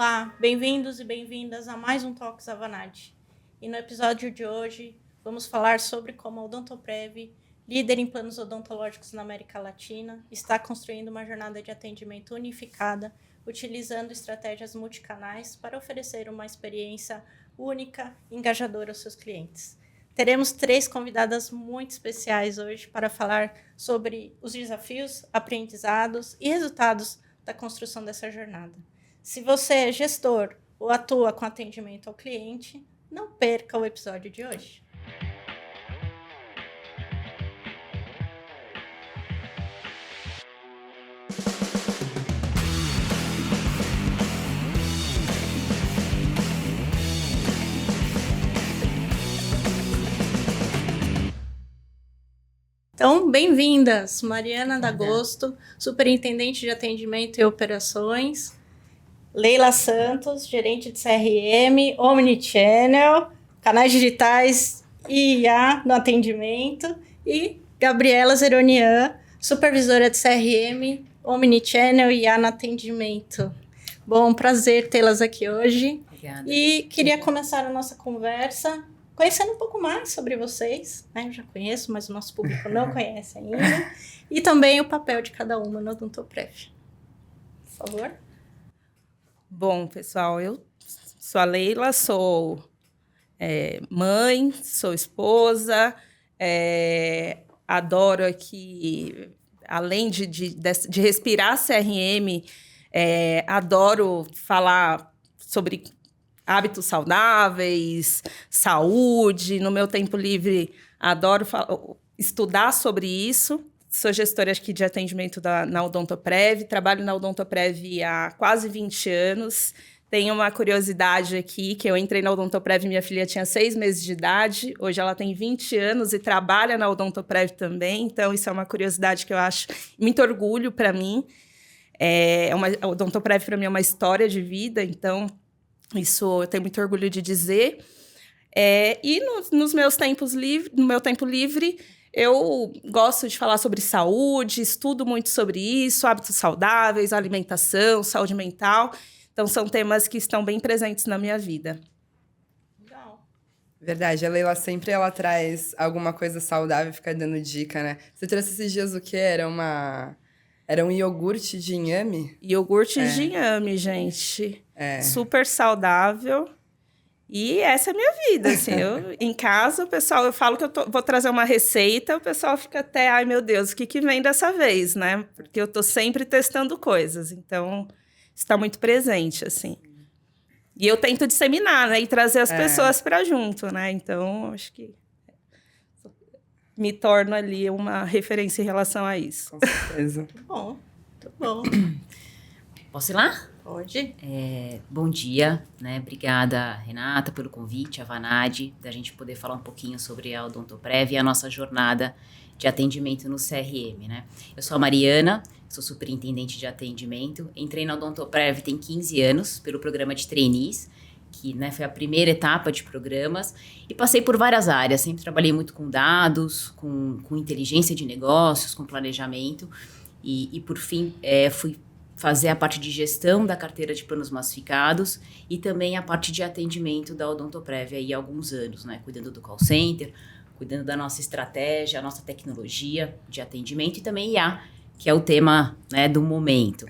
Olá, bem-vindos e bem-vindas a mais um Talks Avanade. E no episódio de hoje, vamos falar sobre como a Odontoprev, líder em planos odontológicos na América Latina, está construindo uma jornada de atendimento unificada, utilizando estratégias multicanais para oferecer uma experiência única e engajadora aos seus clientes. Teremos 3 convidadas muito especiais hoje para falar sobre os desafios, aprendizados e resultados da construção dessa jornada. Se você é gestor ou atua com atendimento ao cliente, não perca o episódio de hoje. Então, bem-vindas, Mariana, Dagosto, Superitendente de Atendimento e Operações, Leila Santos, Gerente de CRM, Omnichannel, Canais Digitais e IA no atendimento, e Gabriela Zeronian, Supervisora de CRM, Omnichannel e IA no atendimento. Bom, prazer tê-las aqui hoje. Obrigada. E queria começar a nossa conversa conhecendo um pouco mais sobre vocês, né? Eu já conheço, mas o nosso público não conhece ainda. E também o papel de cada uma no Odontoprev. Por favor. Bom, pessoal, eu sou a Leila, sou mãe, sou esposa, adoro aqui, além de respirar CRM, adoro falar sobre hábitos saudáveis, saúde. No meu tempo livre, adoro estudar sobre isso. Sou gestora aqui de atendimento na Odontoprev, trabalho na Odontoprev há quase 20 anos. Tenho uma curiosidade aqui, que eu entrei na Odontoprev, minha filha tinha 6 meses de idade, hoje ela tem 20 anos e trabalha na Odontoprev também, então isso é uma curiosidade que eu acho muito orgulho para mim. A Odontoprev para mim é uma história de vida, então isso eu tenho muito orgulho de dizer. E no meu tempo livre, eu gosto de falar sobre saúde, estudo muito sobre isso, hábitos saudáveis, alimentação, saúde mental. Então, são temas que estão bem presentes na minha vida. Legal. Verdade, a Leila sempre traz alguma coisa saudável e fica dando dica, né? Você trouxe esses dias o quê? Era um iogurte de inhame? Iogurte de inhame, gente. Super saudável. E essa é a minha vida, assim. Em casa, o pessoal, eu falo que vou trazer uma receita, o pessoal fica até, ai meu Deus, o que vem dessa vez, né? Porque eu tô sempre testando coisas, então está muito presente, assim. E eu tento disseminar, né? E trazer as pessoas para junto, né? Então, acho que me torno ali uma referência em relação a isso. Com certeza. Muito bom, muito bom. Posso ir lá? Pode. Bom dia, né? Obrigada, Renata, pelo convite, Avanade, da gente poder falar um pouquinho sobre a Odontoprev e a nossa jornada de atendimento no CRM, né? Eu sou a Mariana, sou superintendente de atendimento, entrei na Odontoprev tem 15 anos, pelo programa de trainees, que, né, foi a primeira etapa de programas, e passei por várias áreas, sempre trabalhei muito com dados, com inteligência de negócios, com planejamento, e por fim, fui fazer a parte de gestão da carteira de planos massificados e também a parte de atendimento da Odontoprev aí há alguns anos, né? Cuidando do call center, cuidando da nossa estratégia, a nossa tecnologia de atendimento e também IA, que é o tema, né, do momento.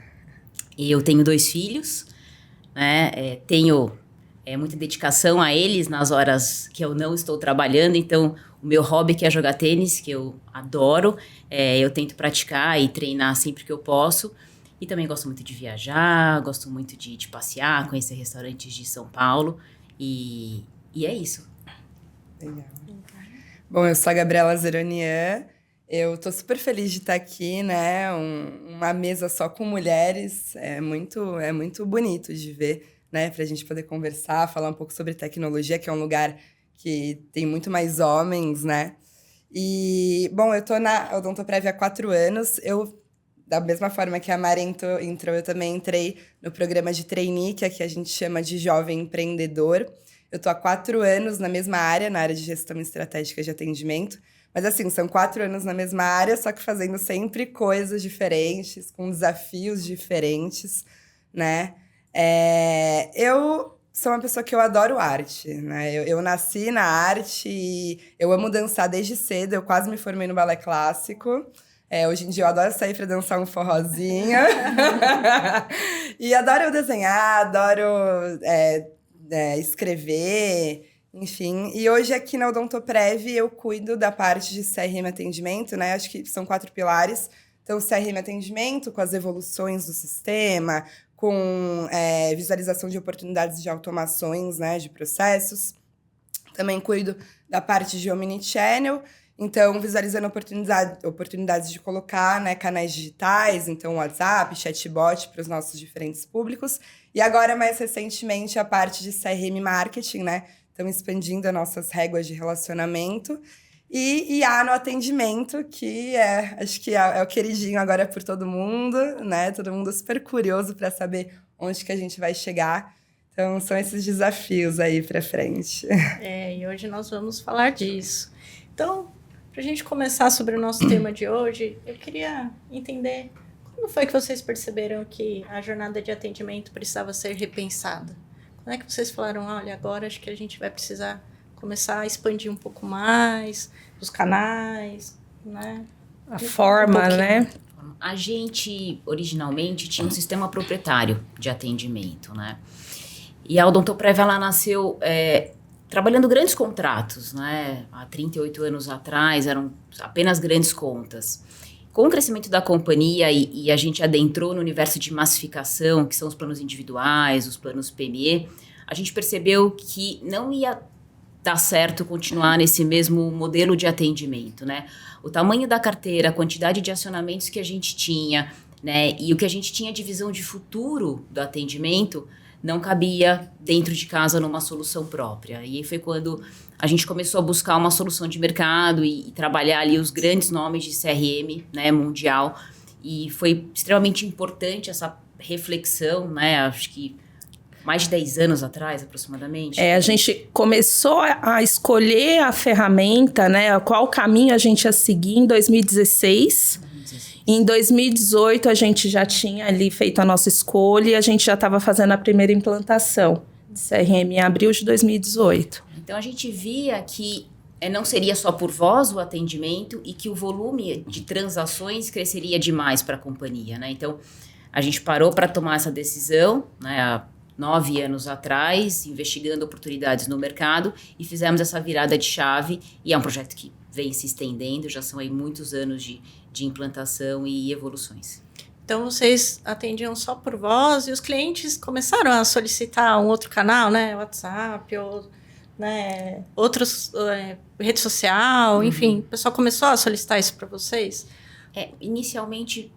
Eu tenho 2 filhos, né? Tenho muita dedicação a eles nas horas que eu não estou trabalhando, então o meu hobby que é jogar tênis, que eu adoro, eu tento praticar e treinar sempre que eu posso. E também gosto muito de viajar, gosto muito de passear, conhecer restaurantes de São Paulo. E é isso. Legal. Bom, eu sou a Gabriela Zeronian. Eu tô super feliz de estar aqui, né? Uma mesa só com mulheres. É muito bonito de ver, né? Pra gente poder conversar, falar um pouco sobre tecnologia, que é um lugar que tem muito mais homens, né? E, bom, eu tô na Odontoprev há 4 anos. Da mesma forma que a Mari entrou, eu também entrei no programa de trainee, que aqui a gente chama de jovem empreendedor. Eu estou há 4 anos na mesma área, na área de gestão estratégica de atendimento. Mas, assim, são 4 anos na mesma área, só que fazendo sempre coisas diferentes, com desafios diferentes, né? Eu sou uma pessoa que eu adoro arte, né? Eu nasci na arte e eu amo dançar desde cedo. Eu quase me formei no balé clássico. Hoje em dia eu adoro sair para dançar um forrozinho. E adoro desenhar, adoro escrever, enfim. E hoje aqui na Odontoprev eu cuido da parte de CRM Atendimento, né? Acho que são 4 pilares. Então, CRM Atendimento, com as evoluções do sistema, com visualização de oportunidades de automações, né, de processos. Também cuido da parte de Omnichannel, então visualizando oportunidades de colocar, né, canais digitais, então WhatsApp, chatbot para os nossos diferentes públicos. E agora, mais recentemente, a parte de CRM Marketing, né? Então, expandindo as nossas réguas de relacionamento. E há no atendimento, que acho que é o queridinho agora por todo mundo, né? Todo mundo super curioso para saber onde que a gente vai chegar. Então, são esses desafios aí para frente. E hoje nós vamos falar disso. Então, para a gente começar sobre o nosso tema de hoje, eu queria entender quando foi que vocês perceberam que a jornada de atendimento precisava ser repensada? Quando é que vocês falaram, olha, agora acho que a gente vai precisar começar a expandir um pouco mais os canais, né? A forma, né? A gente, originalmente, tinha um sistema proprietário de atendimento, né? E a Odontoprev, ela nasceu trabalhando grandes contratos, né? Há 38 anos atrás, eram apenas grandes contas. Com o crescimento da companhia e a gente adentrou no universo de massificação, que são os planos individuais, os planos PME, a gente percebeu que não ia dar certo continuar nesse mesmo modelo de atendimento, né? O tamanho da carteira, a quantidade de acionamentos que a gente tinha, né? E o que a gente tinha de visão de futuro do atendimento não cabia dentro de casa numa solução própria. E aí foi quando a gente começou a buscar uma solução de mercado e trabalhar ali os grandes nomes de CRM, né, mundial. E foi extremamente importante essa reflexão, né? Acho que mais de 10 anos atrás, aproximadamente. A gente começou a escolher a ferramenta, né? Qual caminho a gente ia seguir em 2016. Em 2018, a gente já tinha ali feito a nossa escolha e a gente já estava fazendo a primeira implantação de CRM em abril de 2018. Então, a gente via que não seria só por voz o atendimento e que o volume de transações cresceria demais para a companhia, né? Então, a gente parou para tomar essa decisão, né? Há 9 anos atrás, investigando oportunidades no mercado e fizemos essa virada de chave e é um projeto que vem se estendendo, já são aí muitos anos de implantação e evoluções. Então, vocês atendiam só por voz e os clientes começaram a solicitar um outro canal, né? WhatsApp ou, né, outros, rede social, enfim. O pessoal começou a solicitar isso para vocês? Inicialmente,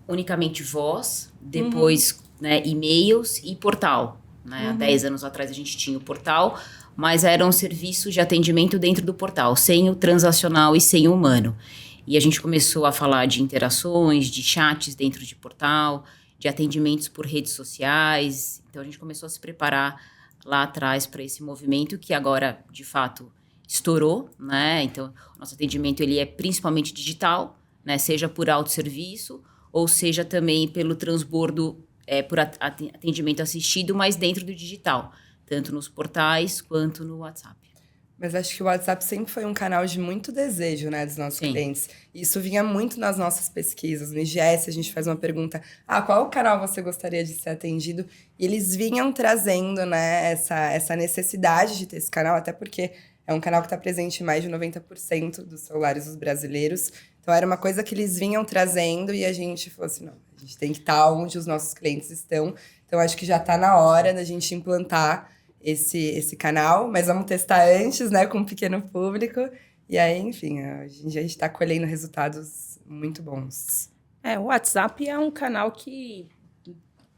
unicamente voz, depois né, e-mails e portal. Né? Há 10 anos atrás a gente tinha o portal, mas era um serviço de atendimento dentro do portal, sem o transacional e sem o humano. E a gente começou a falar de interações, de chats dentro de portal, de atendimentos por redes sociais. Então, a gente começou a se preparar lá atrás para esse movimento que agora, de fato, estourou, né? Então, o nosso atendimento ele é principalmente digital, né? Seja por autosserviço ou seja também pelo transbordo por atendimento assistido, mas dentro do digital, tanto nos portais quanto no WhatsApp. Mas acho que o WhatsApp sempre foi um canal de muito desejo, né, dos nossos clientes. Isso vinha muito nas nossas pesquisas. No IGS, a gente faz uma pergunta, qual canal você gostaria de ser atendido? E eles vinham trazendo, né, essa necessidade de ter esse canal, até porque é um canal que está presente em mais de 90% dos celulares dos brasileiros. Então, era uma coisa que eles vinham trazendo e a gente falou assim, não, a gente tem que estar onde os nossos clientes estão. Então, acho que já está na hora da gente implantar esse canal, mas vamos testar antes, né, com um pequeno público. E aí, enfim, a gente está colhendo resultados muito bons. O WhatsApp é um canal que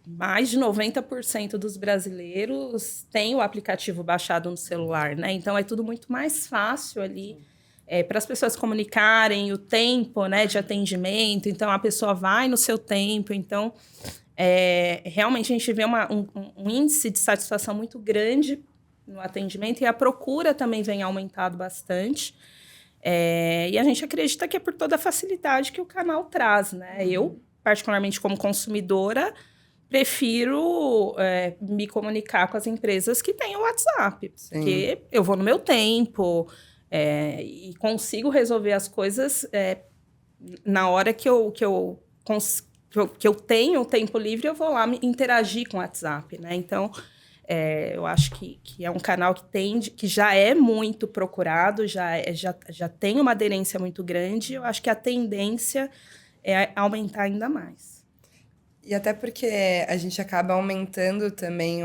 mais de 90% dos brasileiros têm o aplicativo baixado no celular, né? Então, é tudo muito mais fácil ali para as pessoas comunicarem, o tempo, né, de atendimento. Então, a pessoa vai no seu tempo. Então, realmente a gente vê um índice de satisfação muito grande no atendimento e a procura também vem aumentado bastante. E a gente acredita que é por toda a facilidade que o canal traz, né? Eu, particularmente como consumidora, prefiro me comunicar com as empresas que têm o WhatsApp. Sim. Porque eu vou no meu tempo e consigo resolver as coisas na hora que eu tenho o tempo livre, eu vou lá me interagir com o WhatsApp, né? Então, eu acho que é um canal que já é muito procurado, já tem uma aderência muito grande. Eu acho que a tendência é aumentar ainda mais. E até porque a gente acaba aumentando também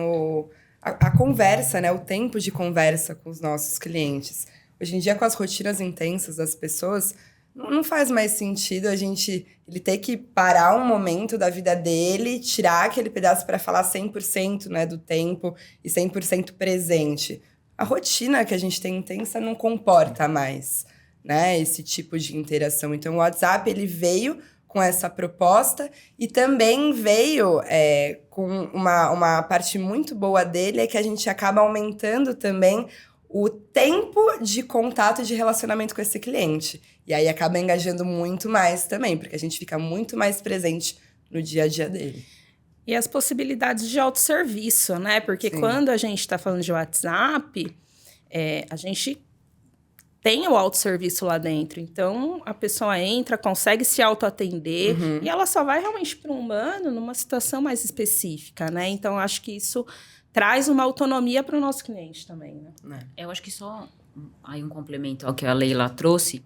a conversa, né? O tempo de conversa com os nossos clientes. Hoje em dia, com as rotinas intensas das pessoas, não faz mais sentido ele ter que parar um momento da vida dele, tirar aquele pedaço para falar 100%, né, do tempo e 100% presente. A rotina que a gente tem intensa não comporta mais, né, esse tipo de interação. Então, o WhatsApp, ele veio com essa proposta e também veio com uma parte muito boa dele, é que a gente acaba aumentando também o tempo de contato e de relacionamento com esse cliente. E aí acaba engajando muito mais também, porque a gente fica muito mais presente no dia a dia dele. E as possibilidades de autosserviço, né? Porque Sim. Quando a gente está falando de WhatsApp, a gente tem o autosserviço lá dentro. Então, a pessoa entra, consegue se autoatender e ela só vai realmente para um humano numa situação mais específica, né? Então, acho que isso traz uma autonomia para o nosso cliente também, né? Eu acho que só aí um complemento ao que a Leila trouxe,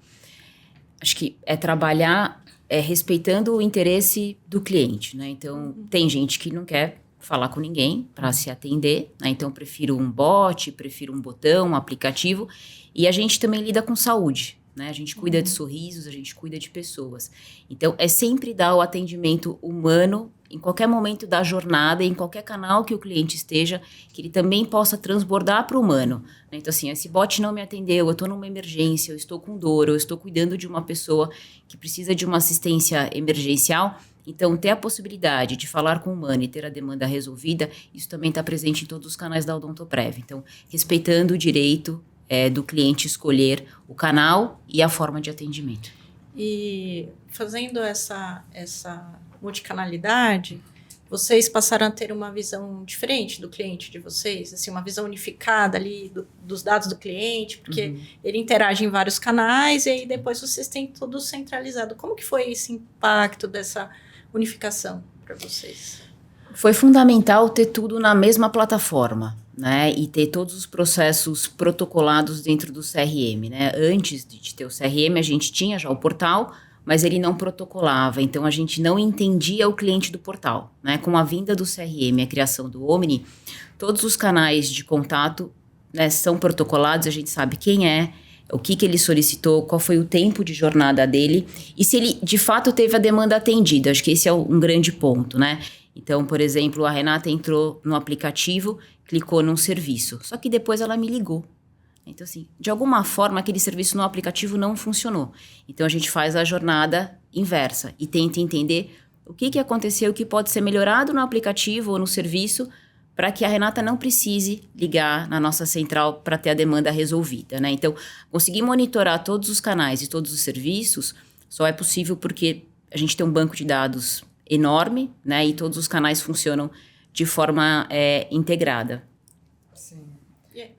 acho que é trabalhar respeitando o interesse do cliente, né? Então, tem gente que não quer falar com ninguém para se atender, né? Então, prefiro um bot, prefiro um botão, um aplicativo. E a gente também lida com saúde, né? A gente cuida de sorrisos, a gente cuida de pessoas. Então, é sempre dar o atendimento humano em qualquer momento da jornada, em qualquer canal que o cliente esteja, que ele também possa transbordar para o humano, né? Então, assim, esse bot não me atendeu, eu estou numa emergência, eu estou com dor, eu estou cuidando de uma pessoa que precisa de uma assistência emergencial. Então, ter a possibilidade de falar com o humano e ter a demanda resolvida, isso também está presente em todos os canais da Odontoprev. Então, respeitando o direito do cliente escolher o canal e a forma de atendimento. E fazendo essa multicanalidade, vocês passaram a ter uma visão diferente do cliente de vocês? Assim, uma visão unificada ali dos dados do cliente, porque ele interage em vários canais e aí depois vocês têm tudo centralizado. Como que foi esse impacto dessa unificação para vocês? Foi fundamental ter tudo na mesma plataforma, né? E ter todos os processos protocolados dentro do CRM, né? Antes de ter o CRM, a gente tinha já o portal, mas ele não protocolava, então a gente não entendia o cliente do portal, né? Com a vinda do CRM, a criação do Omni, todos os canais de contato, né, são protocolados, a gente sabe quem é, o que ele solicitou, qual foi o tempo de jornada dele e se ele de fato teve a demanda atendida. Acho que esse é um grande ponto, né? Então, por exemplo, a Renata entrou no aplicativo, clicou num serviço, só que depois ela me ligou. Então, assim, de alguma forma, aquele serviço no aplicativo não funcionou. Então, a gente faz a jornada inversa e tenta entender o que aconteceu, o que pode ser melhorado no aplicativo ou no serviço para que a Renata não precise ligar na nossa central para ter a demanda resolvida, né? Então, conseguir monitorar todos os canais e todos os serviços só é possível porque a gente tem um banco de dados enorme, né? E todos os canais funcionam de forma integrada. Sim. Yeah.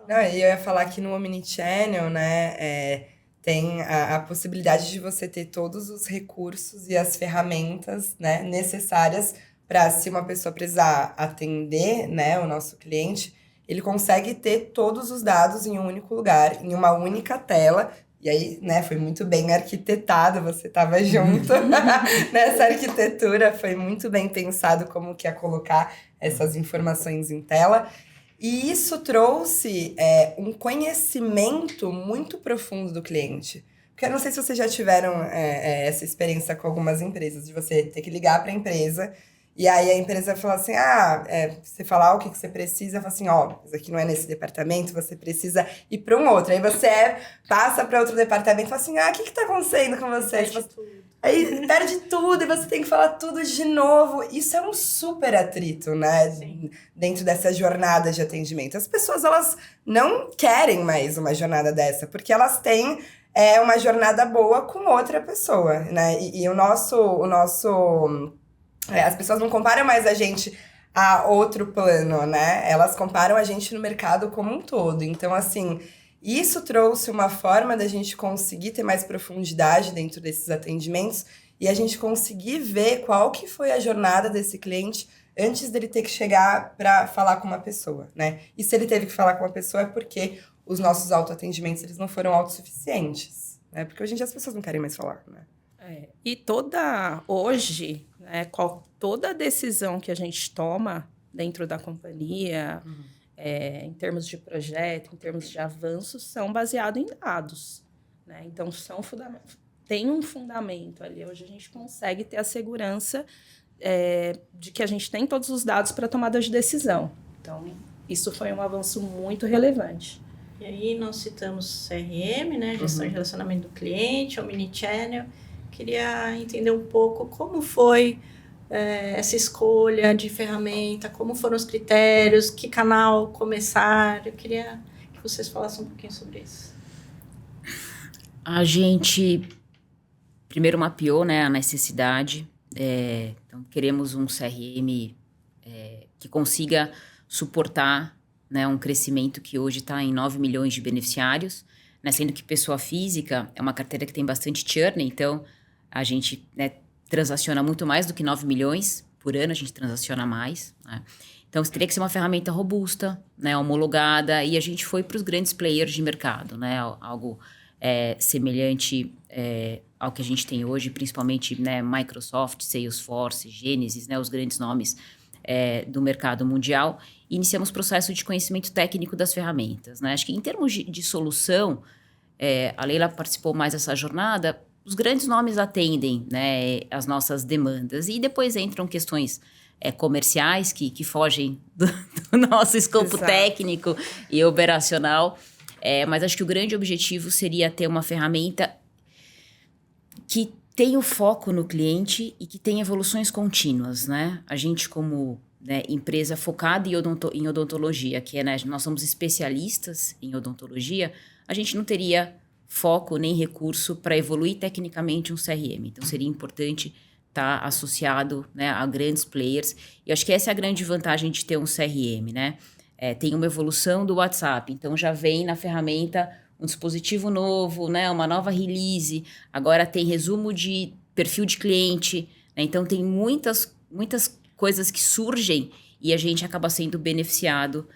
Não, eu ia falar que no Omnichannel, né, tem a possibilidade de você ter todos os recursos e as ferramentas, né, necessárias para, se uma pessoa precisar atender, né, o nosso cliente, ele consegue ter todos os dados em um único lugar, em uma única tela. E aí, né, foi muito bem arquitetado, você estava junto nessa arquitetura, foi muito bem pensado como que ia colocar essas informações em tela. E isso trouxe um conhecimento muito profundo do cliente. Porque eu não sei se vocês já tiveram essa experiência com algumas empresas, de você ter que ligar para a empresa e aí a empresa fala assim, você falar o que você precisa, fala assim, isso aqui não é nesse departamento, você precisa ir para um outro. Aí você passa para outro departamento e fala assim, o que está acontecendo com você? Aí perde tudo e você tem que falar tudo de novo. Isso é um super atrito, né? Sim. Dentro dessa jornada de atendimento. As pessoas, elas não querem mais uma jornada dessa, porque elas têm uma jornada boa com outra pessoa, né? E o nosso As pessoas não comparam mais a gente a outro plano, né? Elas comparam a gente no mercado como um todo. Então, assim, isso trouxe uma forma da gente conseguir ter mais profundidade dentro desses atendimentos e a gente conseguir ver qual que foi a jornada desse cliente antes dele ter que chegar para falar com uma pessoa, né? E se ele teve que falar com uma pessoa é porque os nossos autoatendimentos eles não foram autossuficientes, né? Porque hoje em dia as pessoas não querem mais falar, né? E hoje, né, toda decisão que a gente toma dentro da companhia, em termos de projeto, em termos de avanços, são baseados em dados, né? Então, tem um fundamento ali. Hoje a gente consegue ter a segurança de que a gente tem todos os dados para tomada de decisão. Então, isso foi um avanço muito relevante. E aí nós citamos CRM, né? Gestão de relacionamento do cliente, Omnichannel. Queria entender um pouco como foi essa escolha de ferramenta, como foram os critérios, que canal começar. Eu queria que vocês falassem um pouquinho sobre isso. A gente primeiro mapeou, né, a necessidade. Então, queremos um CRM que consiga suportar, né, um crescimento que hoje está em 9 milhões de beneficiários, né, sendo que pessoa física é uma carteira que tem bastante churn, então a gente, né, transaciona muito mais do que 9 milhões por ano, a gente transaciona mais, né? Então, teria que ser uma ferramenta robusta, né, homologada, e a gente foi para os grandes players de mercado, né, algo semelhante ao que a gente tem hoje, principalmente, né, Microsoft, Salesforce, Genesys, né, os grandes nomes do mercado mundial. E iniciamos o processo de conhecimento técnico das ferramentas, né? Acho que em termos de solução, a Leila participou mais dessa jornada, os grandes nomes atendem, né, as nossas demandas. E depois entram questões comerciais que fogem do nosso escopo técnico e operacional. Mas acho que o grande objetivo seria ter uma ferramenta que tenha o foco no cliente e que tenha evoluções contínuas, né? A gente, como, né, empresa focada em odontologia, que é, né, nós somos especialistas em odontologia, a gente não teria foco nem recurso para evoluir tecnicamente um CRM. Então, seria importante estar associado, né, a grandes players. E acho que essa é a grande vantagem de ter um CRM, né? Tem uma evolução do WhatsApp, então já vem na ferramenta um dispositivo novo, né, uma nova release, agora tem resumo de perfil de cliente, né? Então tem muitas coisas que surgem e a gente acaba sendo beneficiado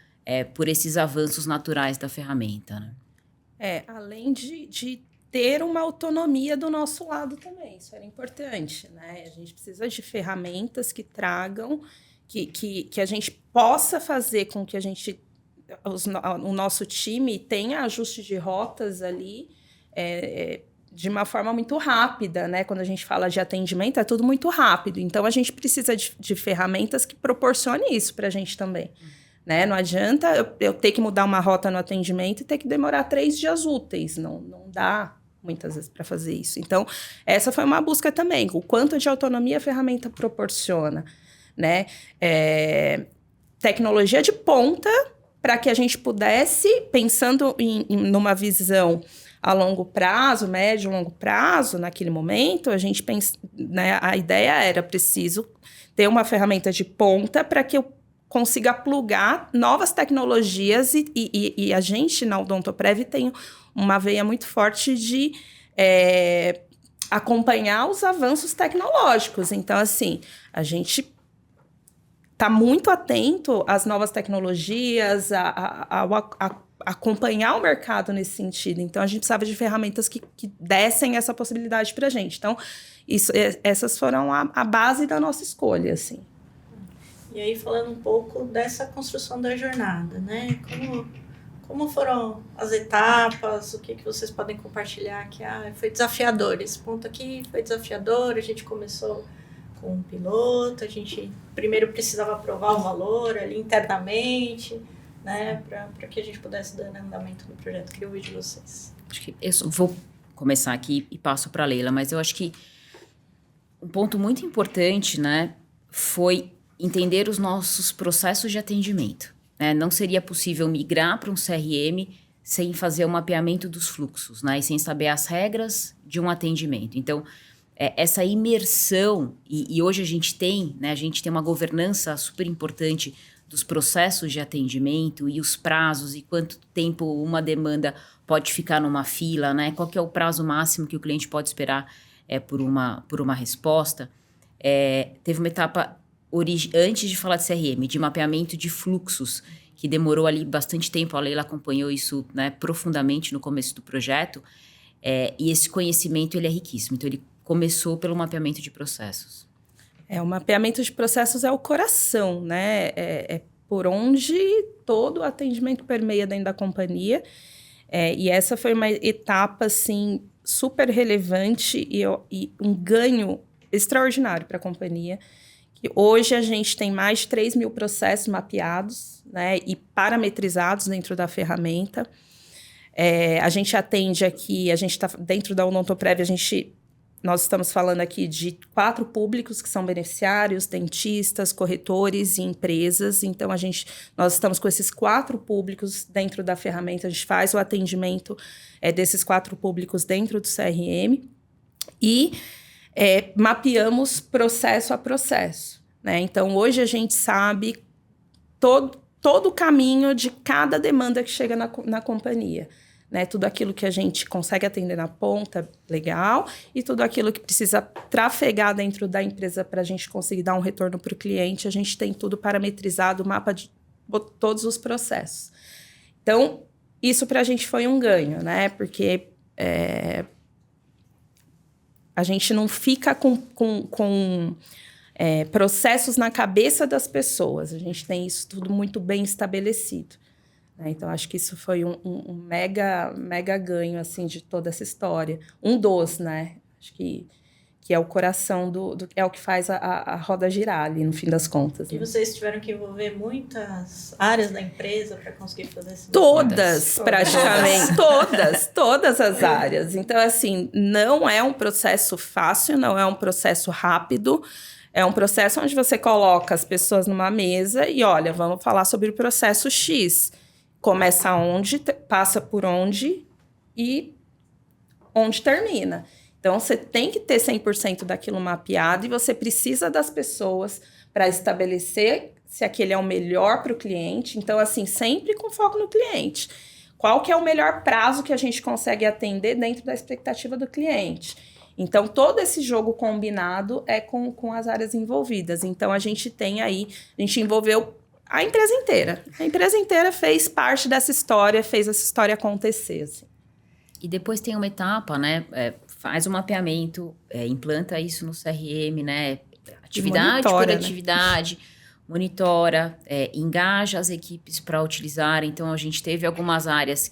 por esses avanços naturais da ferramenta, né? Além de ter uma autonomia do nosso lado também, isso era importante, né? A gente precisa de ferramentas que tragam, que a gente possa fazer com que o nosso time tenha ajuste de rotas ali de uma forma muito rápida, né? Quando a gente fala de atendimento, é tudo muito rápido. Então, a gente precisa de ferramentas que proporcionem isso para a gente também. Né? Não adianta eu ter que mudar uma rota no atendimento e ter que demorar 3 dias úteis. Não dá, muitas vezes, para fazer isso. Então, essa foi uma busca também. O quanto de autonomia a ferramenta proporciona, né? Tecnologia de ponta para que a gente pudesse, pensando numa visão a longo prazo, médio e longo prazo, naquele momento, a gente né, a ideia era preciso ter uma ferramenta de ponta para que eu consiga plugar novas tecnologias e a gente, na Odontoprev, tem uma veia muito forte de acompanhar os avanços tecnológicos. Então, assim, a gente está muito atento às novas tecnologias, a acompanhar o mercado nesse sentido. Então, a gente precisava de ferramentas que dessem essa possibilidade para a gente. Então, essas foram a base da nossa escolha, assim. E aí, falando um pouco dessa construção da jornada, né? Como foram as etapas? O que vocês podem compartilhar? Que foi desafiador. Esse ponto aqui foi desafiador. A gente começou com um piloto. A gente primeiro precisava provar o valor ali internamente, né? Para que a gente pudesse dar andamento no projeto. Queria ouvir de vocês. Acho que eu vou começar aqui e passo para a Leila, mas eu acho que um ponto muito importante, né, foi entender os nossos processos de atendimento, né? Não seria possível migrar para um CRM sem fazer o mapeamento dos fluxos, né? E sem saber as regras de um atendimento. Então, essa imersão, e hoje a gente tem uma governança super importante dos processos de atendimento e os prazos e quanto tempo uma demanda pode ficar numa fila, né? Qual que é o prazo máximo que o cliente pode esperar por uma resposta. Teve uma etapa antes de falar de CRM, de mapeamento de fluxos, que demorou ali bastante tempo. A Leila acompanhou isso, né, profundamente no começo do projeto. E esse conhecimento ele é riquíssimo. Então, ele começou pelo mapeamento de processos. O mapeamento de processos é o coração, né? É por onde todo o atendimento permeia dentro da companhia. E essa foi uma etapa, assim, super relevante e um ganho extraordinário para a companhia. Que hoje a gente tem mais de 3 mil processos mapeados, né, e parametrizados dentro da ferramenta. A gente atende aqui, a gente está dentro da Odontoprev, nós estamos falando aqui de 4 públicos que são beneficiários, dentistas, corretores e empresas. Então, nós estamos com esses 4 públicos dentro da ferramenta. A gente faz o atendimento desses 4 públicos dentro do CRM e mapeamos processo a processo, né? Então, hoje a gente sabe todo o caminho de cada demanda que chega na companhia. Né, tudo aquilo que a gente consegue atender na ponta, legal, e tudo aquilo que precisa trafegar dentro da empresa para a gente conseguir dar um retorno para o cliente, a gente tem tudo parametrizado, o mapa de todos os processos. Então, isso para a gente foi um ganho, né? Porque a gente não fica com processos na cabeça das pessoas, a gente tem isso tudo muito bem estabelecido. Então, acho que isso foi um mega ganho, assim, de toda essa história. Né? Acho que é o coração é o que faz a roda girar ali, no fim das contas. E né? vocês tiveram que envolver muitas áreas da empresa para conseguir fazer isso? Todas, praticamente. Todas as áreas. Então, assim, não é um processo fácil, não é um processo rápido. É um processo onde você coloca as pessoas numa mesa e, olha, vamos falar sobre o processo X. Começa onde, passa por onde e onde termina. Então, você tem que ter 100% daquilo mapeado e você precisa das pessoas para estabelecer se aquele é o melhor para o cliente. Então, assim, sempre com foco no cliente. Qual que é o melhor prazo que a gente consegue atender dentro da expectativa do cliente? Então, todo esse jogo combinado é com as áreas envolvidas. Então, a gente envolveu a empresa inteira. A empresa inteira fez parte dessa história, fez essa história acontecer. Assim. E depois tem uma etapa, né? Faz o mapeamento, implanta isso no CRM, né? Atividade por atividade, monitora, engaja as equipes para utilizar. Então, a gente teve algumas áreas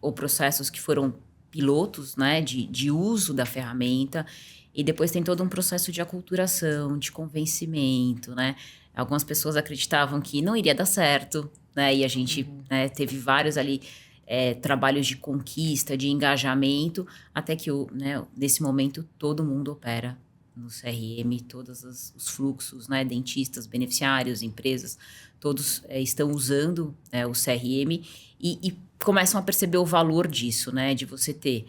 ou processos que foram pilotos, né? De uso da ferramenta. E depois tem todo um processo de aculturação, de convencimento, né? Algumas pessoas acreditavam que não iria dar certo, né? E a gente teve vários ali trabalhos de conquista, de engajamento, até que, nesse momento, todo mundo opera no CRM, todos os fluxos, né? Dentistas, beneficiários, empresas, todos estão usando o CRM e começam a perceber o valor disso, né? De você ter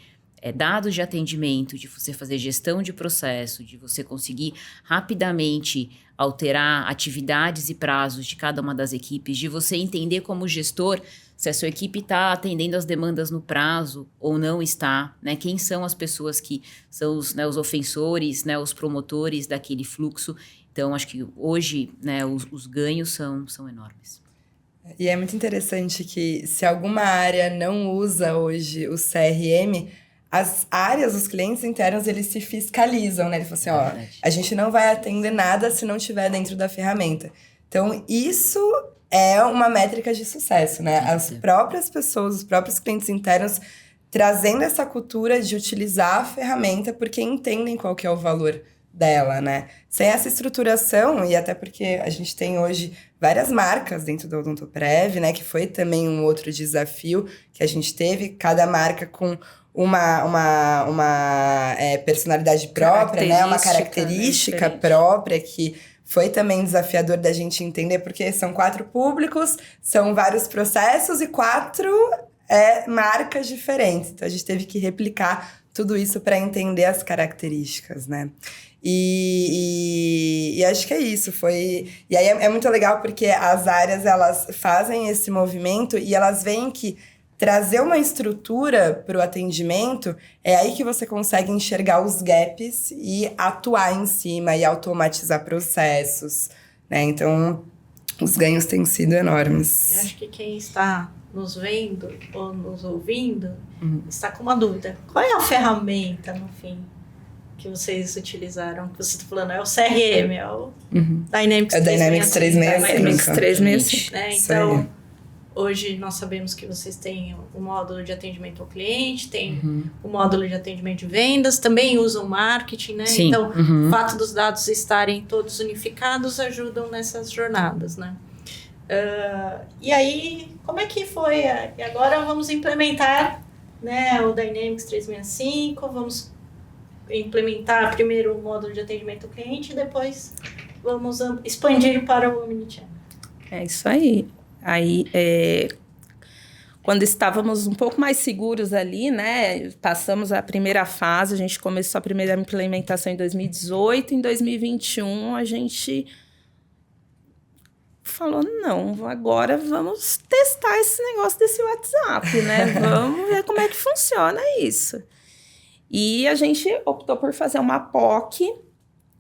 dados de atendimento, de você fazer gestão de processo, de você conseguir rapidamente alterar atividades e prazos de cada uma das equipes, de você entender como gestor se a sua equipe está atendendo as demandas no prazo ou não está, né? Quem são as pessoas que são os ofensores, né? Os promotores daquele fluxo. Então, acho que hoje, né, os ganhos são enormes. E é muito interessante que se alguma área não usa hoje o CRM, as áreas, os clientes internos, eles se fiscalizam, né? Ele fala assim, a gente não vai atender nada se não estiver dentro da ferramenta. Então, isso é uma métrica de sucesso, né? As próprias pessoas, os próprios clientes internos trazendo essa cultura de utilizar a ferramenta porque entendem qual que é o valor dela, né? Sem essa estruturação, e até porque a gente tem hoje várias marcas dentro do Odontoprev, né? Que foi também um outro desafio que a gente teve, cada marca com uma personalidade própria, né? Uma característica própria que foi também desafiador da gente entender, porque são 4 públicos, são vários processos e 4 marcas diferentes. Então, a gente teve que replicar tudo isso para entender as características, né? E acho que é isso, E aí é muito legal porque as áreas, elas fazem esse movimento e elas veem que trazer uma estrutura para o atendimento é aí que você consegue enxergar os gaps e atuar em cima e automatizar processos, né? Então, os ganhos têm sido enormes. Eu acho que quem está nos vendo ou nos ouvindo está com uma dúvida. Qual é a ferramenta, no fim, que vocês utilizaram? Que você está falando, é o CRM, é o Dynamics 365. É o Dynamics 365. Dynamics 365. Né? Isso Então, aí. hoje nós sabemos que vocês têm o módulo de atendimento ao cliente, tem o módulo de atendimento de vendas, também usam marketing, né? Sim. Então, o fato dos dados estarem todos unificados ajudam nessas jornadas, né? E aí, como é que foi? E agora vamos implementar, né, o Dynamics 365, vamos implementar primeiro o módulo de atendimento ao cliente e depois vamos expandir para o Omnichannel. É isso aí. Aí, quando estávamos um pouco mais seguros ali, né, passamos a primeira fase, a gente começou a primeira implementação em 2018, em 2021 a gente falou, não, agora vamos testar esse negócio desse WhatsApp, né, vamos ver como é que funciona isso. E a gente optou por fazer uma POC,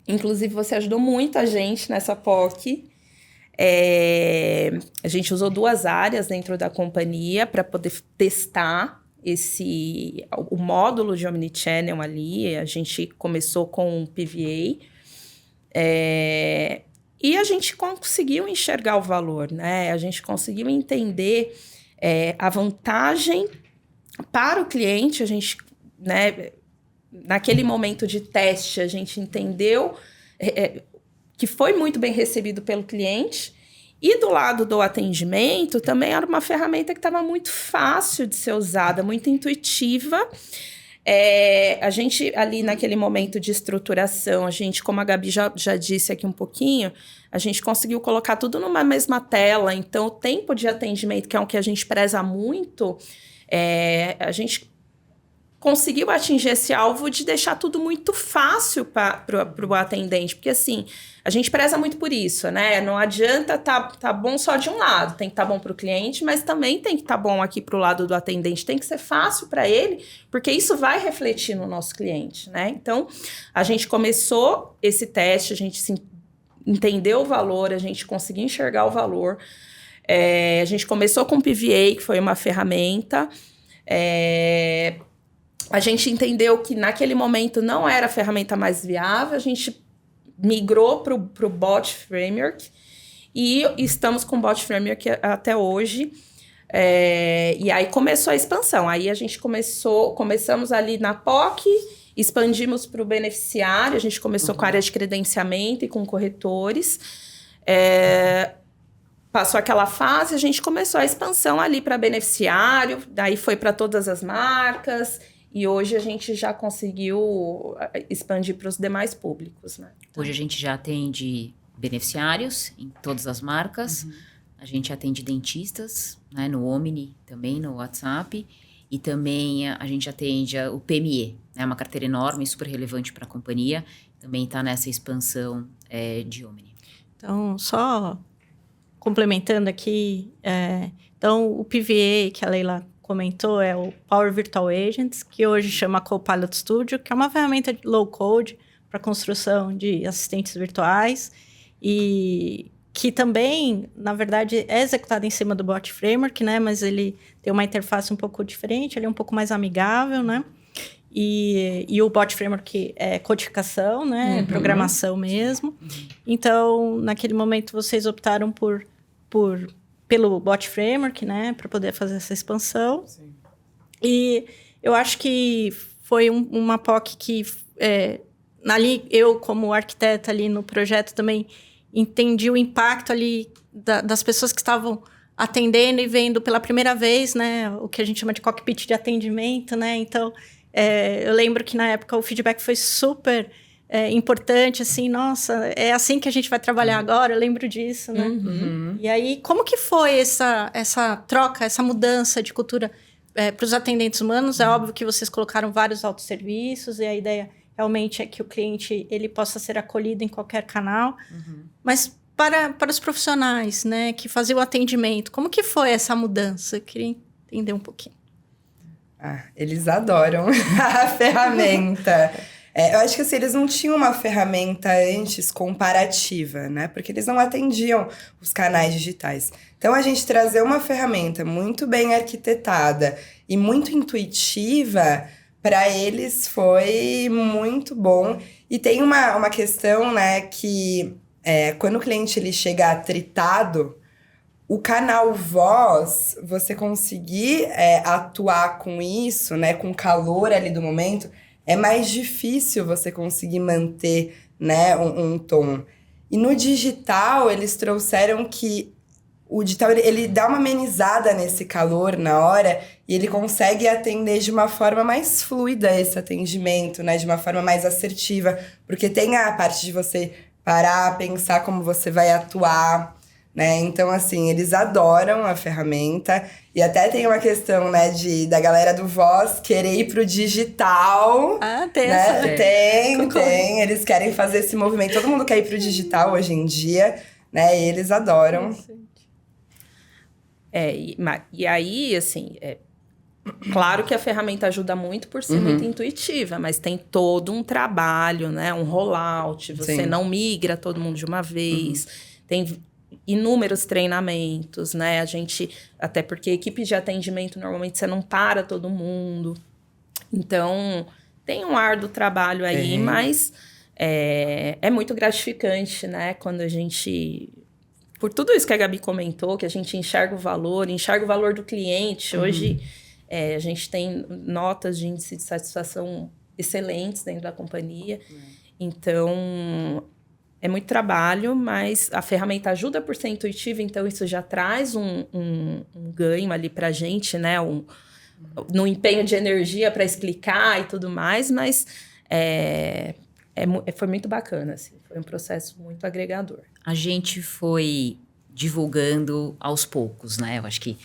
inclusive você ajudou muito a gente nessa POC. A gente usou 2 áreas dentro da companhia para poder testar o módulo de Omnichannel ali. A gente começou com o PVA e a gente conseguiu enxergar o valor, né? A gente conseguiu entender a vantagem para o cliente. A gente, né, naquele momento de teste, a gente entendeu que foi muito bem recebido pelo cliente. E do lado do atendimento, também era uma ferramenta que estava muito fácil de ser usada, muito intuitiva. A gente, ali naquele momento de estruturação, a gente, como a Gabi já disse aqui um pouquinho, a gente conseguiu colocar tudo numa mesma tela. Então, o tempo de atendimento, que é o que a gente preza muito, a gente conseguiu atingir esse alvo de deixar tudo muito fácil para o atendente, porque assim, a gente preza muito por isso, né? Não adianta tá bom só de um lado, tem que estar bom para o cliente, mas também tem que estar bom aqui para o lado do atendente, tem que ser fácil para ele, porque isso vai refletir no nosso cliente, né? Então, a gente começou esse teste, a gente entendeu o valor, a gente conseguiu enxergar o valor, a gente começou com o PVA, que foi uma ferramenta, a gente entendeu que naquele momento não era a ferramenta mais viável, a gente migrou para o Bot Framework e estamos com o Bot Framework até hoje. E aí começou a expansão. Aí a gente começamos ali na POC, expandimos para o beneficiário, a gente começou com a área de credenciamento e com corretores. Passou aquela fase, a gente começou a expansão ali para beneficiário, daí foi para todas as marcas. E hoje a gente já conseguiu expandir para os demais públicos, né? Hoje a gente já atende beneficiários em todas as marcas. A gente atende dentistas, né, no Omni, também no WhatsApp. E também a gente atende o PME, né, uma carteira enorme, super relevante para a companhia. Também está nessa expansão de Omni. Então, só complementando aqui, então o PVA que a Leila comentou é o Power Virtual Agents, que hoje chama Copilot Studio, que é uma ferramenta de low-code para construção de assistentes virtuais e que também, na verdade, é executado em cima do Bot Framework, né? Mas ele tem uma interface um pouco diferente, ele é um pouco mais amigável, né? E o Bot Framework é codificação, né? Programação mesmo. Então, naquele momento, vocês optaram pelo Bot Framework, né, para poder fazer essa expansão. Sim. E eu acho que foi uma POC que, ali, eu como arquiteta ali no projeto também entendi o impacto ali das pessoas que estavam atendendo e vendo pela primeira vez, né, o que a gente chama de cockpit de atendimento, né, então eu lembro que na época o feedback foi super importante, assim, nossa, é assim que a gente vai trabalhar agora, eu lembro disso, né? E aí, como que foi essa troca, essa mudança de cultura para os atendentes humanos, é óbvio que vocês colocaram vários autosserviços e a ideia realmente é que o cliente ele possa ser acolhido em qualquer canal. Mas para os profissionais, né, que faziam o atendimento, como que foi essa mudança? Eu queria entender um pouquinho. Eles adoram a ferramenta. Eu acho que assim, eles não tinham uma ferramenta antes comparativa, né? Porque eles não atendiam os canais digitais. Então, a gente trazer uma ferramenta muito bem arquitetada e muito intuitiva, para eles foi muito bom. E tem uma questão, né, que quando o cliente ele chega atritado, o canal voz, você conseguir atuar com isso, né, com o calor ali do momento, é mais difícil você conseguir manter, né, um tom. E no digital, eles trouxeram que o digital ele dá uma amenizada nesse calor na hora e ele consegue atender de uma forma mais fluida esse atendimento, né, de uma forma mais assertiva, porque tem a parte de você parar, pensar como você vai atuar, né? Então, assim, eles adoram a ferramenta. E até tem uma questão, né, da galera do voz querer ir pro digital. Tem né? essa. Tem. Eles querem fazer esse movimento. Todo mundo quer ir pro digital hoje em dia, né? E eles adoram. E aí, assim, claro que a ferramenta ajuda muito por ser muito intuitiva, mas tem todo um trabalho, né? Um rollout, você não migra todo mundo de uma vez. Tem inúmeros treinamentos, né? A gente, até porque equipes de atendimento, normalmente você não para todo mundo. Então, tem um árduo trabalho aí, mas é muito gratificante, né? Quando a gente... Por tudo isso que a Gabi comentou, que a gente enxerga o valor do cliente. Hoje, a gente tem notas de índice de satisfação excelentes dentro da companhia. Então... É muito trabalho, mas a ferramenta ajuda por ser intuitiva, então isso já traz um ganho ali pra gente, né? No empenho de energia para explicar e tudo mais, mas foi muito bacana, assim, foi um processo muito agregador. A gente foi divulgando aos poucos, né? Eu acho que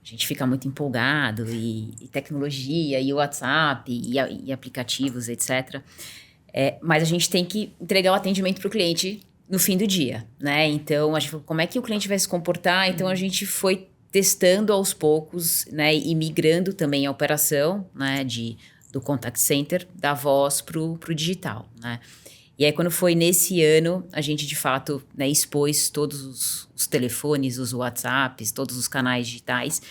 a gente fica muito empolgado, e tecnologia, e WhatsApp, e aplicativos, etc., mas a gente tem que entregar o atendimento para o cliente no fim do dia, né? Então, a gente falou, como é que o cliente vai se comportar? Então, a gente foi testando aos poucos, né? E migrando também a operação, né? Do contact center, da voz para o digital, né? E aí, quando foi nesse ano, a gente, de fato, né, expôs todos os telefones, os WhatsApps, todos os canais digitais.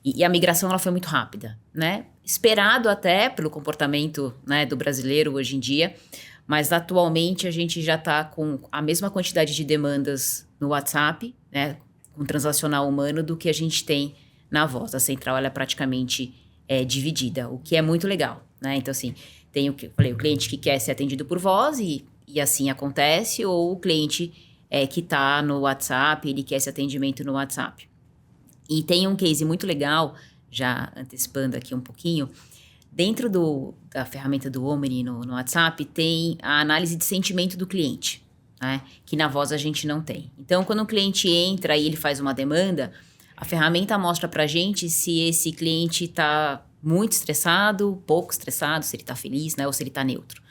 E a migração, ela foi muito rápida, né? Esperado até pelo comportamento, né, do brasileiro hoje em dia, mas atualmente a gente já está com a mesma quantidade de demandas no WhatsApp, né, com transacional humano, do que a gente tem na voz. A central ela é praticamente dividida, o que é muito legal, né? Então, assim, tem o cliente que quer ser atendido por voz e assim acontece, ou o cliente que está no WhatsApp, ele quer esse atendimento no WhatsApp. E tem um case muito legal, já antecipando aqui um pouquinho, dentro da ferramenta do Omni no WhatsApp, tem a análise de sentimento do cliente, né? Que na voz a gente não tem. Então, quando o cliente entra e ele faz uma demanda, a ferramenta mostra pra gente se esse cliente está muito estressado, pouco estressado, se ele está feliz, né? Ou se ele está neutro.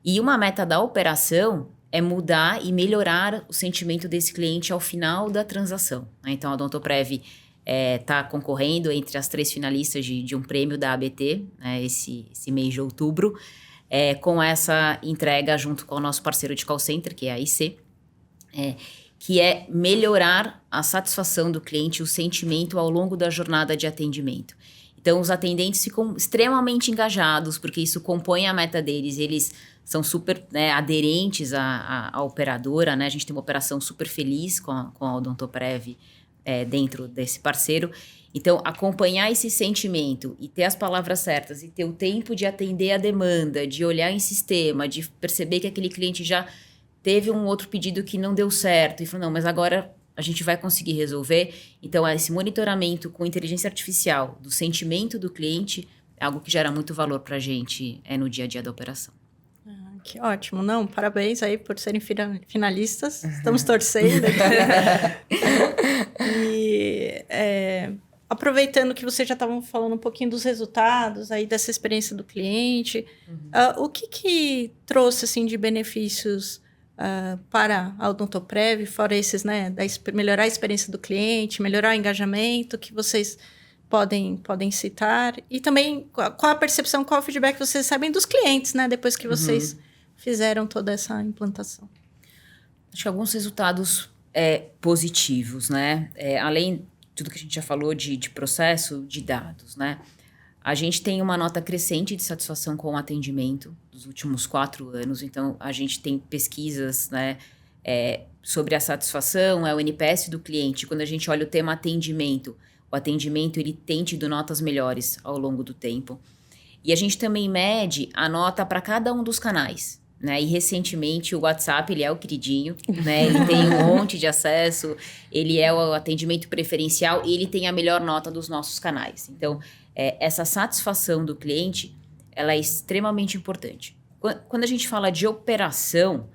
E uma meta da operação é mudar e melhorar o sentimento desse cliente ao final da transação, né? Então, a Odontoprev está concorrendo entre as 3 finalistas de um prêmio da ABT, né, esse mês de outubro, com essa entrega junto com o nosso parceiro de call center, que é a IC, que é melhorar a satisfação do cliente, o sentimento ao longo da jornada de atendimento. Então, os atendentes ficam extremamente engajados, porque isso compõe a meta deles. Eles são super, né, aderentes à operadora, né? A gente tem uma operação super feliz com a Odontoprev dentro desse parceiro. Então, acompanhar esse sentimento e ter as palavras certas e ter o tempo de atender a demanda, de olhar em sistema, de perceber que aquele cliente já teve um outro pedido que não deu certo e falou, não, mas agora a gente vai conseguir resolver. Então, esse monitoramento com inteligência artificial do sentimento do cliente é algo que gera muito valor para a gente no dia a dia da operação. Que ótimo. Não, parabéns aí por serem finalistas. Estamos torcendo. E aproveitando que vocês já estavam falando um pouquinho dos resultados, aí dessa experiência do cliente, o que trouxe assim, de benefícios para a Odontoprev, fora esses, né, melhorar a experiência do cliente, melhorar o engajamento, que vocês podem citar, e também qual a percepção, qual o feedback que vocês recebem dos clientes, né, depois que vocês fizeram toda essa implantação? Acho que alguns resultados positivos, né? Além de tudo que a gente já falou de processo de dados, né? A gente tem uma nota crescente de satisfação com o atendimento dos últimos 4 anos. Então, a gente tem pesquisas, né, sobre a satisfação, o NPS do cliente. Quando a gente olha o tema atendimento, o atendimento ele tem tido notas melhores ao longo do tempo. E a gente também mede a nota para cada um dos canais, né? E recentemente o WhatsApp, ele é o queridinho, né? Ele tem um monte de acesso, ele é o atendimento preferencial e ele tem a melhor nota dos nossos canais. Então, essa satisfação do cliente, ela é extremamente importante. Quando a gente fala de operação,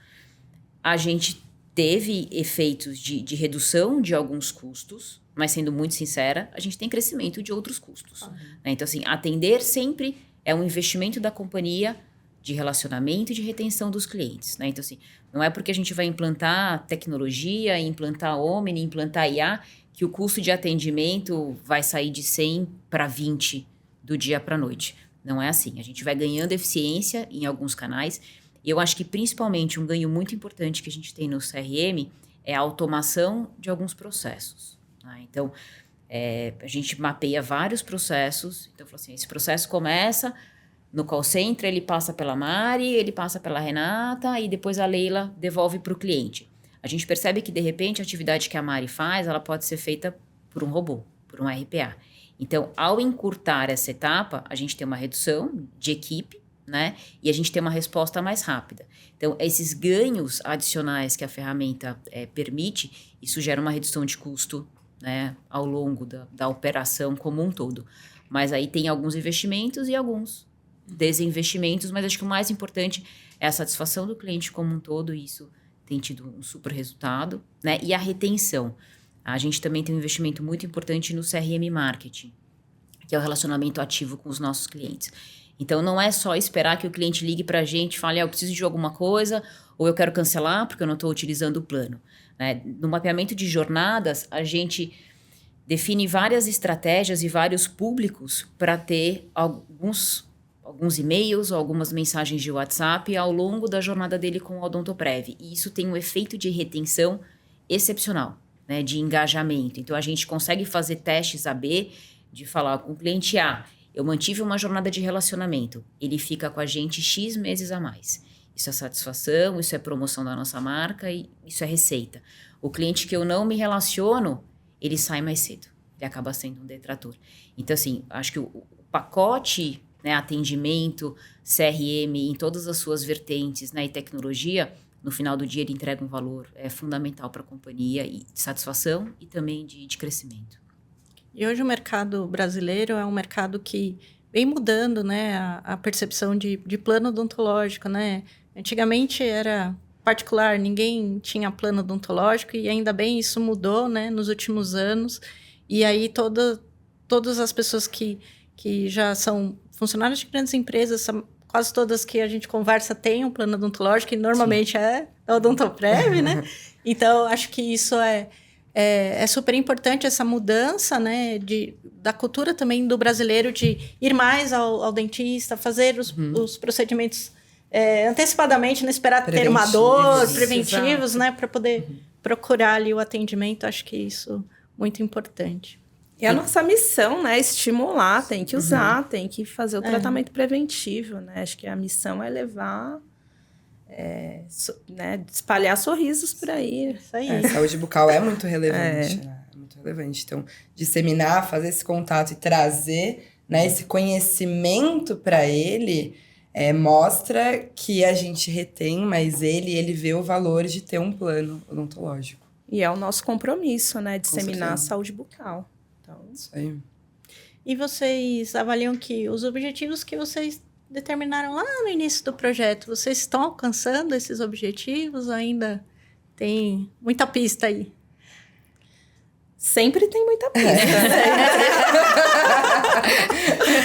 a gente teve efeitos de redução de alguns custos, mas sendo muito sincera, a gente tem crescimento de outros custos. Né? Então, assim, atender sempre é um investimento da companhia de relacionamento e de retenção dos clientes. Né? Então, assim, não é porque a gente vai implantar tecnologia, implantar Omni, implantar IA, que o custo de atendimento vai sair de 100 para 20 do dia para a noite. Não é assim. A gente vai ganhando eficiência em alguns canais. E eu acho que, principalmente, um ganho muito importante que a gente tem no CRM é a automação de alguns processos. Né? Então, a gente mapeia vários processos. Então, assim, esse processo começa no call center, ele passa pela Mari, ele passa pela Renata e depois a Leila devolve para o cliente. A gente percebe que, de repente, a atividade que a Mari faz, ela pode ser feita por um robô, por um RPA. Então, ao encurtar essa etapa, a gente tem uma redução de equipe, né? E a gente tem uma resposta mais rápida. Então, esses ganhos adicionais que a ferramenta permite, isso gera uma redução de custo, né, ao longo da operação como um todo. Mas aí tem alguns investimentos e alguns desinvestimentos, mas acho que o mais importante é a satisfação do cliente como um todo, e isso tem tido um super resultado, né? E a retenção. A gente também tem um investimento muito importante no CRM Marketing, que é o relacionamento ativo com os nossos clientes. Então, não é só esperar que o cliente ligue para a gente e fale, eu preciso de alguma coisa, ou eu quero cancelar porque eu não estou utilizando o plano. Né? No mapeamento de jornadas, a gente define várias estratégias e vários públicos para ter alguns e-mails ou algumas mensagens de WhatsApp ao longo da jornada dele com o Odontoprev. E isso tem um efeito de retenção excepcional, né? De engajamento. Então, a gente consegue fazer testes AB de falar com o cliente A, eu mantive uma jornada de relacionamento, ele fica com a gente X meses a mais. Isso é satisfação, isso é promoção da nossa marca e isso é receita. O cliente que eu não me relaciono, ele sai mais cedo. Ele acaba sendo um detrator. Então, assim, acho que o pacote, né, atendimento, CRM, em todas as suas vertentes, né, e tecnologia, no final do dia ele entrega um valor fundamental para a companhia e de satisfação e também de crescimento. E hoje o mercado brasileiro é um mercado que vem mudando, né, a percepção de plano odontológico, né? Antigamente era particular, ninguém tinha plano odontológico e ainda bem isso mudou, né, nos últimos anos. E aí todas as pessoas que já são funcionários de grandes empresas, quase todas que a gente conversa têm um plano odontológico e normalmente Sim. é a Odontoprev, né? Então, acho que isso é super importante, essa mudança, né, da cultura também do brasileiro de ir mais ao dentista, fazer os procedimentos antecipadamente, não esperar ter uma dor, preventivos, né, para poder procurar ali o atendimento. Acho que isso é muito importante. E a nossa missão, né, é estimular, tem que usar, tem que fazer o tratamento preventivo, né? Acho que a missão é levar, né, espalhar sorrisos por aí. Isso aí. Saúde bucal é muito relevante, né? É muito relevante. Então, disseminar, fazer esse contato e trazer, né, esse conhecimento para ele mostra que a gente retém, mas ele vê o valor de ter um plano odontológico. E é o nosso compromisso, né, disseminar a saúde bucal. Então, isso aí. E vocês avaliam que os objetivos que vocês determinaram lá no início do projeto, vocês estão alcançando esses objetivos? Ainda tem muita pista aí? Sempre tem muita pista,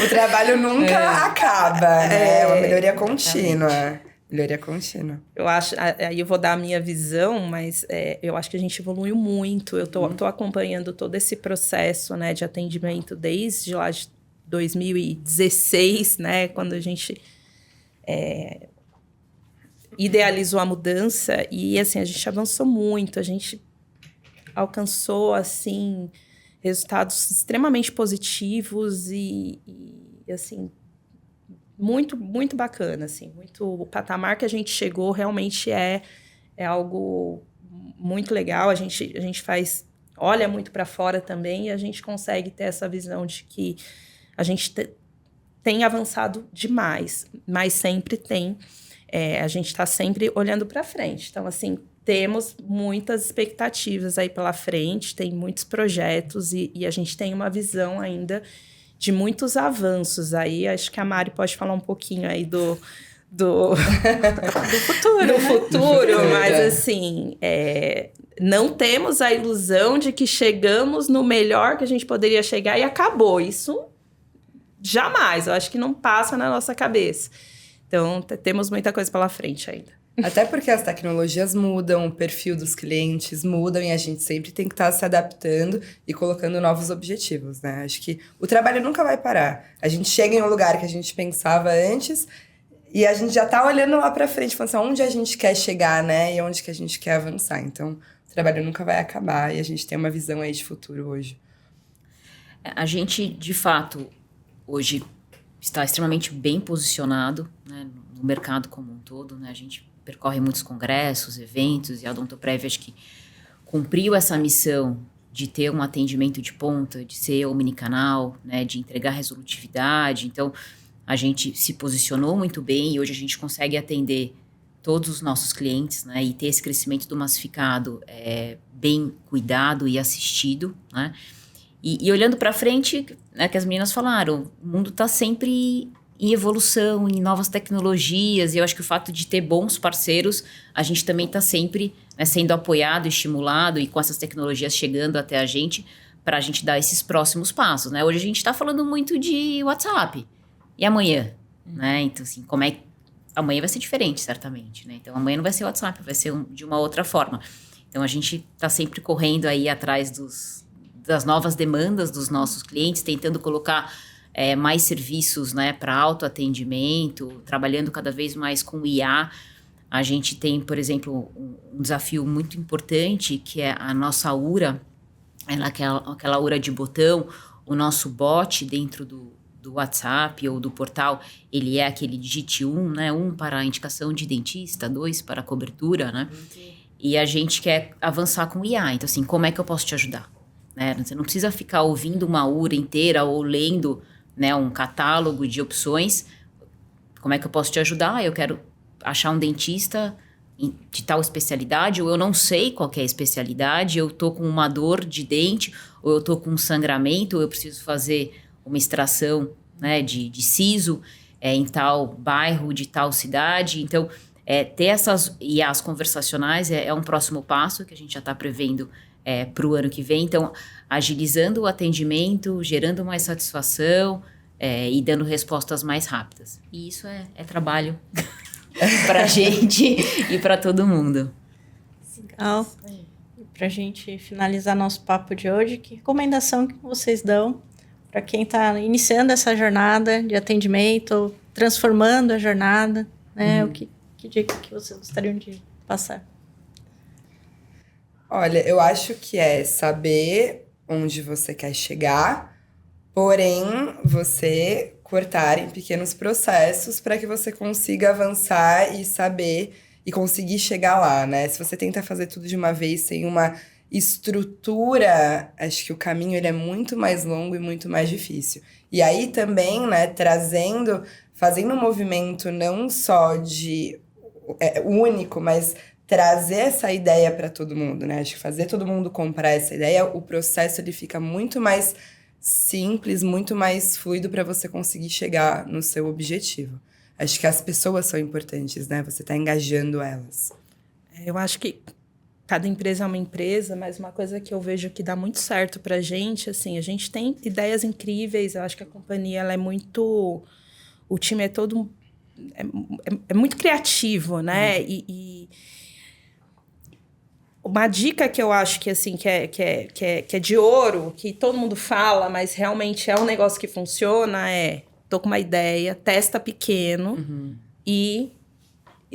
O trabalho nunca acaba, né? É uma melhoria contínua. Melhoria contínua. Eu acho, aí eu vou dar a minha visão, mas eu acho que a gente evoluiu muito. Eu tô acompanhando todo esse processo, né, de atendimento desde lá de 2016, né, quando a gente idealizou a mudança. E, assim, a gente avançou muito. A gente alcançou, assim, resultados extremamente positivos e assim... Muito, muito bacana, assim. O patamar que a gente chegou realmente é algo muito legal. A gente olha muito para fora também e a gente consegue ter essa visão de que a gente tem avançado demais, mas sempre tem. A gente está sempre olhando para frente. Então, assim, temos muitas expectativas aí pela frente, tem muitos projetos e a gente tem uma visão ainda de muitos avanços aí. Acho que a Mari pode falar um pouquinho aí do futuro, né? futuro, mas assim, não temos a ilusão de que chegamos no melhor que a gente poderia chegar e acabou. Isso jamais, eu acho que não passa na nossa cabeça. Então, temos muita coisa pela frente ainda. Até porque as tecnologias mudam, o perfil dos clientes mudam e a gente sempre tem que estar se adaptando e colocando novos objetivos, né? Acho que o trabalho nunca vai parar. A gente chega em um lugar que a gente pensava antes e a gente já tá olhando lá pra frente, falando assim, onde a gente quer chegar, né? E onde que a gente quer avançar. Então, o trabalho nunca vai acabar e a gente tem uma visão aí de futuro hoje. A gente, de fato, hoje está extremamente bem posicionado, né, no mercado como um todo, né? A gente percorre muitos congressos, eventos, e a Odontoprev acho que cumpriu essa missão de ter um atendimento de ponta, de ser omnicanal, né, de entregar resolutividade. Então, a gente se posicionou muito bem e hoje a gente consegue atender todos os nossos clientes, né, e ter esse crescimento do massificado bem cuidado e assistido, né? E olhando para frente, né, que as meninas falaram, o mundo está sempre em evolução, em novas tecnologias, e eu acho que o fato de ter bons parceiros, a gente também está sempre, né, sendo apoiado, estimulado, e com essas tecnologias chegando até a gente, para a gente dar esses próximos passos, né? Hoje a gente está falando muito de WhatsApp, e amanhã, né? Então, assim, amanhã vai ser diferente, certamente, né? Então, amanhã não vai ser WhatsApp, vai ser de uma outra forma. Então, a gente está sempre correndo aí atrás das novas demandas dos nossos clientes, tentando colocar mais serviços, né, para autoatendimento, trabalhando cada vez mais com IA. A gente tem, por exemplo, um desafio muito importante, que é a nossa URA, aquela URA de botão, o nosso bot dentro do WhatsApp ou do portal, ele é aquele digite 1, né, 1 para a indicação de dentista, 2 para a cobertura, né? E a gente quer avançar com IA. Então, assim, como é que eu posso te ajudar? Né? Você não precisa ficar ouvindo uma URA inteira ou lendo, né, um catálogo de opções. Como é que eu posso te ajudar? Eu quero achar um dentista de tal especialidade, ou eu não sei qual que é a especialidade, eu tô com uma dor de dente, ou eu tô com um sangramento, ou eu preciso fazer uma extração, né, de siso em tal bairro, de tal cidade. Então, ter essas IAs conversacionais é um próximo passo que a gente já está prevendo para o ano que vem. Então, agilizando o atendimento, gerando mais satisfação e dando respostas mais rápidas. E isso é trabalho para a gente e para todo mundo. Legal. E para a gente finalizar nosso papo de hoje, que recomendação que vocês dão para quem está iniciando essa jornada de atendimento, transformando a jornada, né? Que dica que vocês gostariam de passar? Olha, eu acho que é saber onde você quer chegar, porém, você cortar em pequenos processos para que você consiga avançar e saber e conseguir chegar lá, né? Se você tenta fazer tudo de uma vez sem uma estrutura, acho que o caminho ele é muito mais longo e muito mais difícil. E aí também, né, fazendo um movimento não só de único, mas trazer essa ideia para todo mundo, né? Acho que fazer todo mundo comprar essa ideia, o processo ele fica muito mais simples, muito mais fluido para você conseguir chegar no seu objetivo. Acho que as pessoas são importantes, né? Você tá engajando elas. Eu acho que cada empresa é uma empresa, mas uma coisa que eu vejo que dá muito certo pra gente, assim, a gente tem ideias incríveis, eu acho que a companhia, ela é muito... O time é todo... É muito criativo, né? E uma dica que eu acho que, assim, que é de ouro, que todo mundo fala, mas realmente é um negócio que funciona, tô com uma ideia, testa pequeno e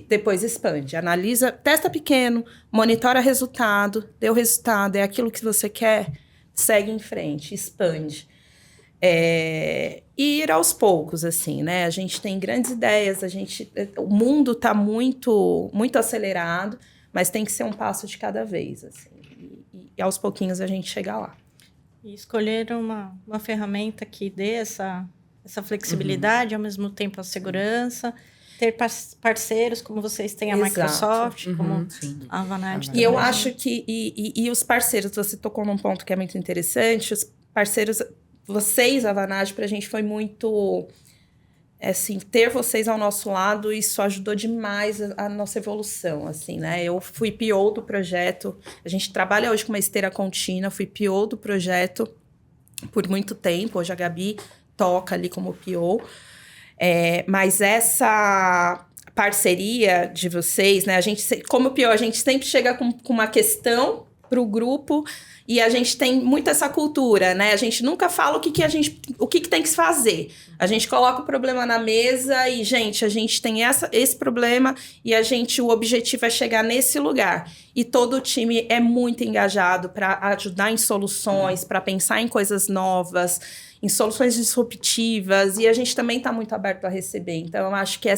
depois expande. Analisa, testa pequeno, monitora resultado, deu resultado, é aquilo que você quer, segue em frente, expande. E ir aos poucos, assim, né? A gente tem grandes ideias, o mundo está muito, muito acelerado, mas tem que ser um passo de cada vez, assim. E aos pouquinhos a gente chega lá. E escolher uma ferramenta que dê essa flexibilidade, ao mesmo tempo a segurança, ter parceiros, como vocês têm a Microsoft, como a Avanade. E eu acho que... E os parceiros, você tocou num ponto que é muito interessante, os parceiros... Vocês, Avanade, pra gente foi muito... Assim, ter vocês ao nosso lado, isso ajudou demais a nossa evolução, assim, né? Eu fui PO do projeto, a gente trabalha hoje com uma esteira contínua, fui PO do projeto por muito tempo, hoje a Gabi toca ali como PO, mas essa parceria de vocês, né? A gente, como PO, a gente sempre chega com uma questão para o grupo e a gente tem muito essa cultura, né? A gente nunca fala o que tem que se fazer. A gente coloca o problema na mesa e, gente, a gente tem esse problema e o objetivo é chegar nesse lugar. E todo o time é muito engajado para ajudar em soluções, para pensar em coisas novas, em soluções disruptivas, e a gente também está muito aberto a receber. Então, eu acho que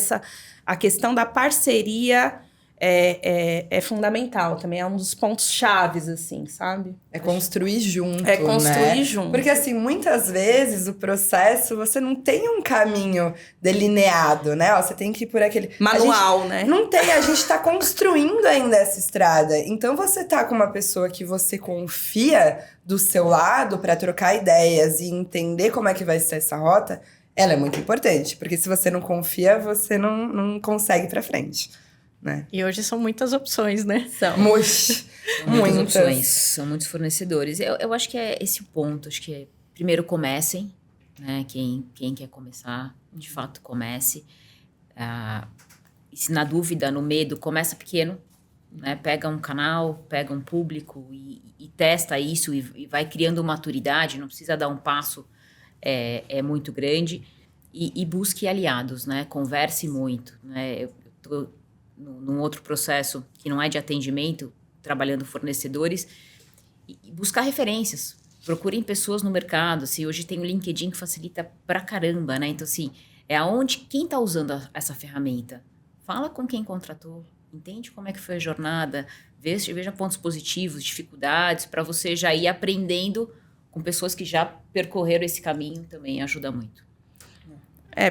a questão da parceria é fundamental também, é um dos pontos chaves, assim, sabe? É construir junto, É construir né? junto. Porque, assim, muitas vezes o processo, você não tem um caminho delineado, né? Ó, você tem que ir por aquele... Manual, né? Não tem, a gente tá construindo ainda essa estrada. Então, você tá com uma pessoa que você confia do seu lado para trocar ideias e entender como é que vai ser essa rota, ela é muito importante. Porque se você não confia, você não consegue ir pra frente. Né? E hoje são muitas opções, né? São muitas opções, são muitos fornecedores. Eu acho que é esse o ponto. Acho que primeiro comecem, né? Quem quer começar, de fato comece. E se na dúvida, no medo, começa pequeno, né? Pega um canal, pega um público e testa isso e vai criando maturidade. Não precisa dar um passo muito grande e busque aliados, né? Converse muito, né? Eu tô num outro processo que não é de atendimento, trabalhando fornecedores, e buscar referências. Procurem pessoas no mercado. Assim, hoje tem o LinkedIn que facilita pra caramba, né? Então, assim, quem está usando essa ferramenta? Fala com quem contratou, entende como é que foi a jornada, veja pontos positivos, dificuldades, para você já ir aprendendo com pessoas que já percorreram esse caminho, também ajuda muito.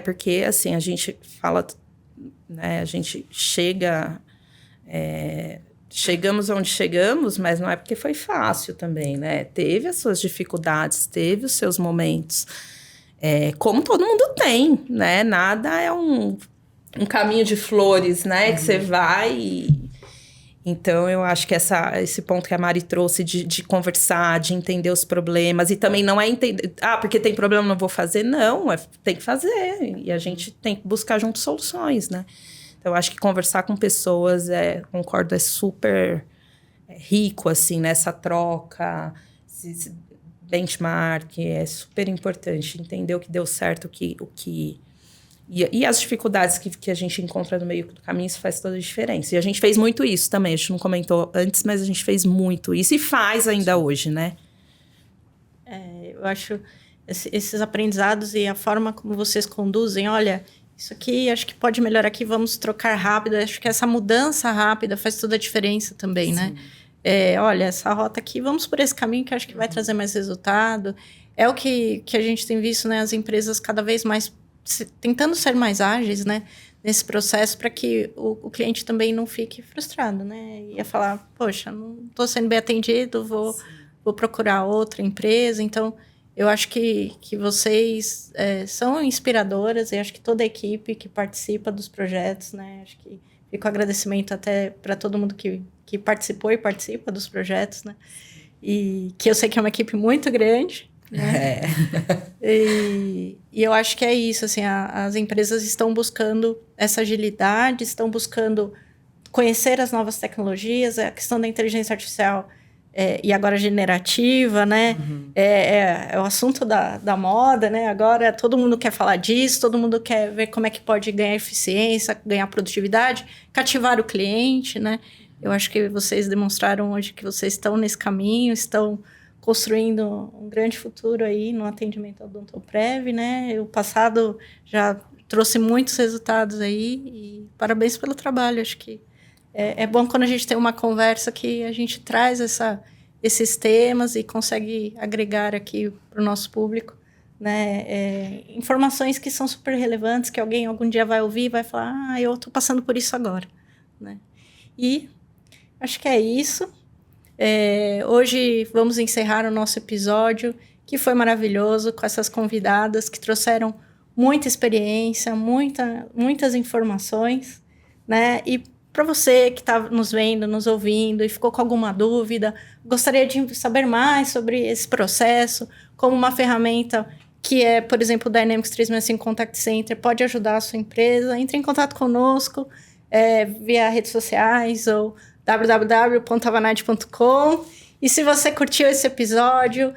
Porque, assim, a gente fala... Né? A gente chegamos onde chegamos, mas não é porque foi fácil também, né? Teve as suas dificuldades, teve os seus momentos, como todo mundo tem, né? Nada é um caminho de flores, né? Que você vai Então, eu acho que esse ponto que a Mari trouxe de conversar, de entender os problemas, e também não é entender, porque tem problema, não vou fazer, não, tem que fazer, e a gente tem que buscar junto soluções, né? Então, eu acho que conversar com pessoas, concordo, é super rico, assim, nessa troca, esse benchmark, é super importante, entender o que deu certo, E as dificuldades que a gente encontra no meio do caminho, isso faz toda a diferença. E a gente fez muito isso também. A gente não comentou antes, mas a gente fez muito isso. E faz ainda hoje, né? Eu acho esses aprendizados e a forma como vocês conduzem. Olha, isso aqui acho que pode melhorar aqui, vamos trocar rápido. Acho que essa mudança rápida faz toda a diferença também, né? Olha, essa rota aqui, vamos por esse caminho que acho que vai trazer mais resultado. É o que a gente tem visto, né? As empresas cada vez mais tentando ser mais ágeis, né, nesse processo, para que o cliente também não fique frustrado, né? Ia falar, poxa, não estou sendo bem atendido, vou procurar outra empresa. Então, eu acho que vocês são inspiradoras, e acho que toda a equipe que participa dos projetos, né? Acho que fica o agradecimento até para todo mundo que que participou e participa dos projetos, né? E que eu sei que é uma equipe muito grande, né? E eu acho que é isso, assim, as empresas estão buscando essa agilidade, estão buscando conhecer as novas tecnologias, a questão da inteligência artificial e agora generativa, né? É o assunto da moda, né? Agora todo mundo quer falar disso, todo mundo quer ver como é que pode ganhar eficiência, ganhar produtividade, cativar o cliente, né? Eu acho que vocês demonstraram hoje que vocês estão nesse caminho, estão construindo um grande futuro aí no atendimento Odontoprev, né? O passado já trouxe muitos resultados aí e parabéns pelo trabalho. Acho que é bom quando a gente tem uma conversa que a gente traz esses temas e consegue agregar aqui para o nosso público, né? Informações que são super relevantes, que alguém algum dia vai ouvir e vai falar, eu estou passando por isso agora, né? E acho que é isso. Hoje vamos encerrar o nosso episódio, que foi maravilhoso, com essas convidadas que trouxeram muita experiência, muitas informações, né? E para você que está nos vendo, nos ouvindo e ficou com alguma dúvida, gostaria de saber mais sobre esse processo, como uma ferramenta que é, por exemplo, o Dynamics 365 Contact Center, pode ajudar a sua empresa, entre em contato conosco via redes sociais ou www.avanade.com. E se você curtiu esse episódio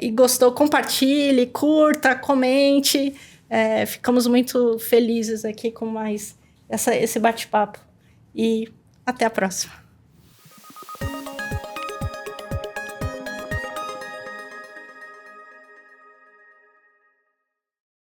e gostou, compartilhe, curta, comente. Ficamos muito felizes aqui com mais esse bate-papo. E até a próxima.